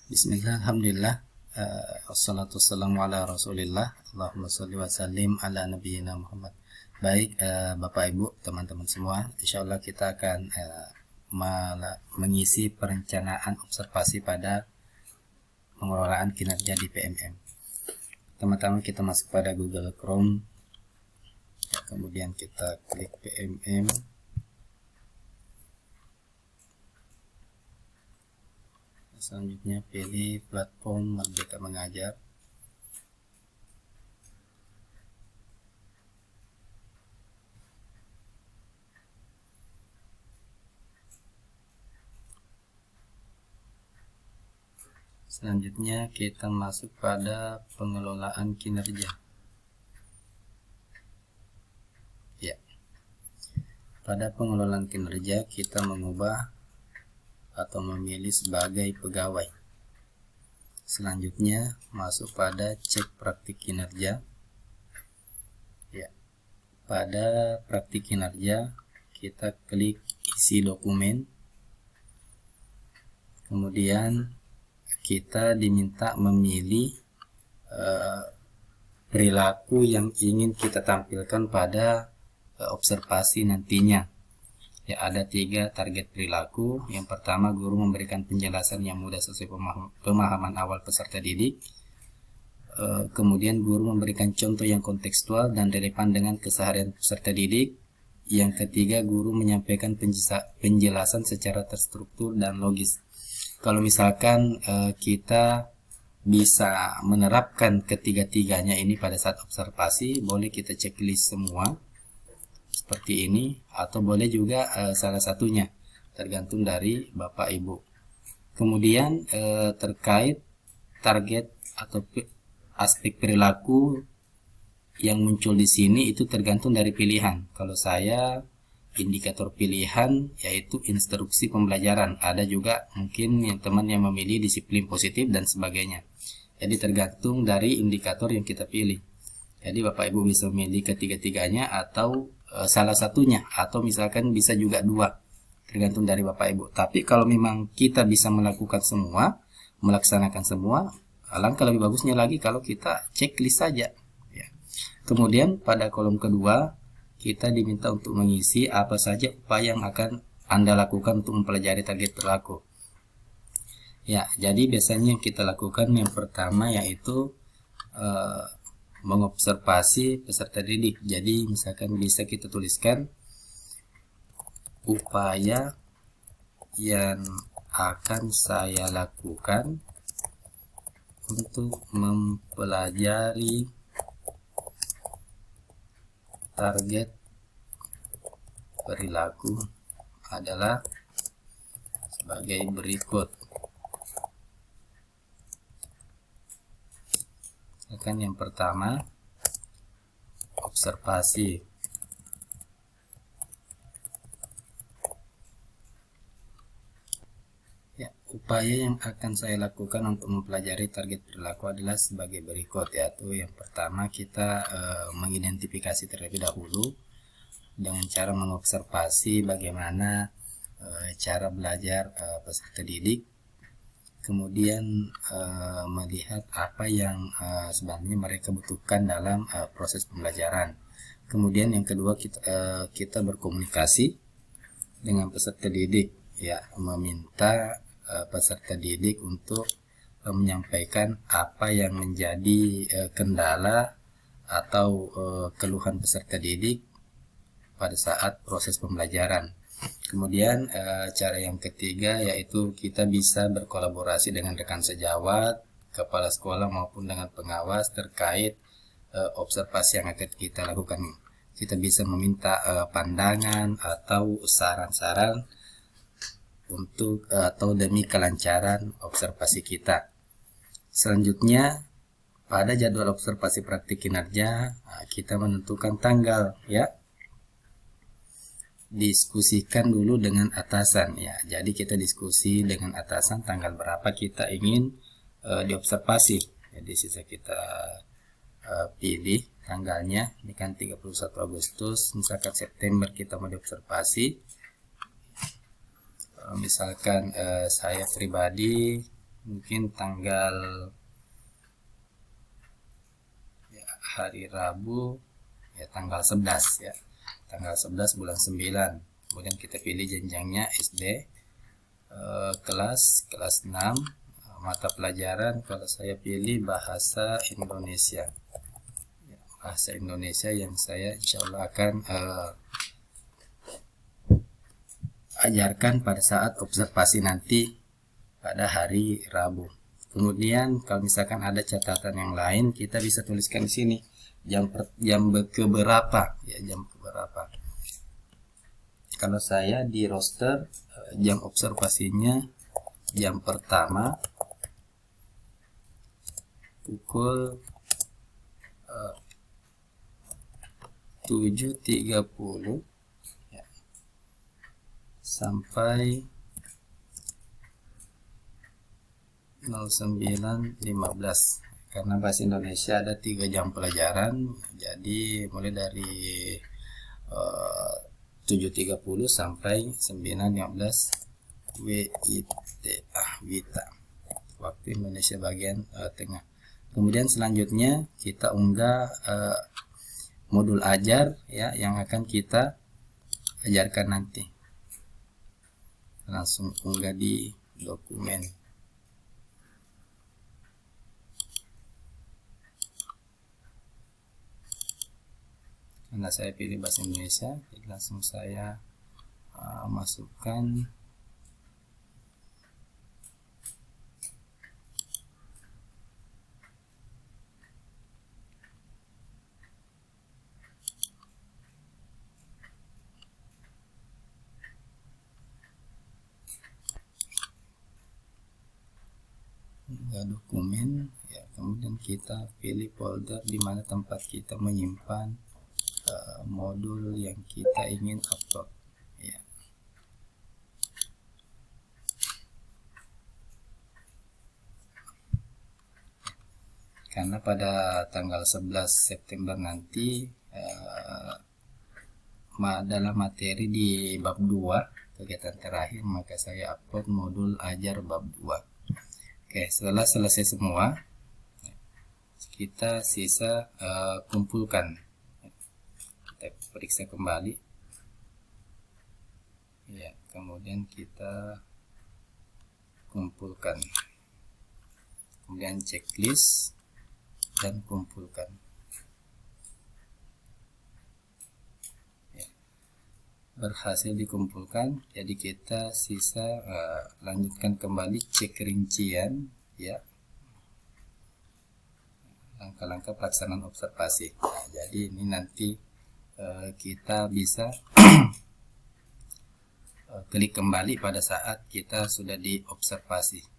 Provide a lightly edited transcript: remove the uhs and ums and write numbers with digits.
Bismillah, alhamdulillah, wassalatu wassalamu ala rasulillah, Allahumma sholli wa sallim ala nabiyyina Muhammad. Baik, Bapak Ibu, teman-teman semua, insya Allah kita akan mengisi perencanaan observasi pada pengelolaan kinerja di PMM. Pertama-tama kita masuk pada Google Chrome, kemudian kita klik PMM. Selanjutnya pilih platform Merdeka Mengajar. Selanjutnya kita masuk pada pengelolaan kinerja. Ya. Pada pengelolaan kinerja kita mengubah atau memilih sebagai pegawai. Selanjutnya masuk pada cek praktik kinerja. Ya. Pada praktik kinerja kita klik isi dokumen. Kemudian kita diminta memilih perilaku yang ingin kita tampilkan pada observasi nantinya. Ya, ada 3 target perilaku. Yang pertama, guru memberikan penjelasan yang mudah sesuai pemahaman awal peserta didik. Kemudian guru memberikan contoh yang kontekstual dan relevan dengan keseharian peserta didik. Yang ketiga, guru menyampaikan penjelasan secara terstruktur dan logis. Kalau misalkan kita bisa menerapkan ketiga-tiganya ini pada saat observasi, boleh kita checklist semua seperti ini, atau boleh juga salah satunya, tergantung dari Bapak Ibu. Kemudian terkait target atau aspek perilaku yang muncul di sini itu tergantung dari pilihan. Kalau saya indikator pilihan yaitu instruksi pembelajaran. Ada juga mungkin yang teman yang memilih disiplin positif dan sebagainya. Jadi tergantung dari indikator yang kita pilih. Jadi Bapak Ibu bisa memilih ketiga-tiganya atau salah satunya, atau misalkan bisa juga 2, tergantung dari Bapak Ibu. Tapi kalau memang kita bisa melakukan semua, melaksanakan semua, alangkah lebih bagusnya lagi kalau kita checklist saja. Ya. Kemudian pada kolom kedua kita diminta untuk mengisi apa saja upaya yang akan Anda lakukan untuk mempelajari target perilaku. Ya, jadi biasanya yang kita lakukan yang pertama yaitu mengobservasi peserta didik. Jadi misalkan bisa kita tuliskan upaya yang akan saya lakukan untuk mempelajari target perilaku adalah sebagai berikut. Akan yang pertama, observasi. Ya, upaya yang akan saya lakukan untuk mempelajari target perilaku adalah sebagai berikut, yaitu yang pertama kita mengidentifikasi terlebih dahulu dengan cara mengobservasi bagaimana cara belajar peserta didik. Kemudian melihat apa yang sebenarnya mereka butuhkan dalam proses pembelajaran. Kemudian yang kedua kita berkomunikasi dengan peserta didik, ya, meminta peserta didik untuk menyampaikan apa yang menjadi kendala atau keluhan peserta didik pada saat proses pembelajaran. Kemudian cara yang ketiga yaitu kita bisa berkolaborasi dengan rekan sejawat, kepala sekolah maupun dengan pengawas terkait observasi yang akan kita lakukan. Kita bisa meminta pandangan atau saran-saran untuk atau demi kelancaran observasi kita. Selanjutnya pada jadwal observasi praktik kinerja kita menentukan tanggal, ya. Diskusikan dulu dengan atasan, ya. Jadi kita diskusi dengan atasan tanggal berapa kita ingin diobservasi. Jadi sisa kita pilih tanggalnya. Ini kan 31 Agustus, misalkan September kita mau diobservasi. Misalkan saya pribadi mungkin tanggal hari Rabu ya tanggal 11 ya, tanggal 11 bulan 9. Kemudian kita pilih jenjangnya SD, kelas 6, mata pelajaran kalau saya pilih bahasa Indonesia ya, bahasa Indonesia yang saya insya Allah akan ajarkan pada saat observasi nanti pada hari Rabu. Kemudian kalau misalkan ada catatan yang lain, kita bisa tuliskan di sini jam keberapa ya, jam keberapa. Kalau saya di roster jam observasinya jam pertama pukul 7.30 ya, sampai 09.15, karena bahasa Indonesia ada 3 jam pelajaran, jadi mulai dari 7.30 sampai 9.15 WITA, waktu Indonesia bagian tengah. Kemudian selanjutnya kita unggah modul ajar ya yang akan kita ajarkan nanti, langsung unggah di dokumen. Karena saya pilih bahasa Indonesia, jadi langsung saya masukkan dokumen ya. Kemudian kita pilih folder di mana tempat kita menyimpan modul yang kita ingin upload ya. Karena pada tanggal 11 September nanti dalam materi di bab 2 kegiatan terakhir, maka saya upload modul ajar bab 2. Oke, setelah selesai semua kita sisa kumpulkan. Kita periksa kembali ya, kemudian kita kumpulkan, kemudian checklist dan kumpulkan ya. Berhasil dikumpulkan, jadi kita sisa lanjutkan kembali cek rincian ya, langkah-langkah pelaksanaan observasi. Nah, jadi ini nanti kita bisa klik kembali pada saat kita sudah diobservasi.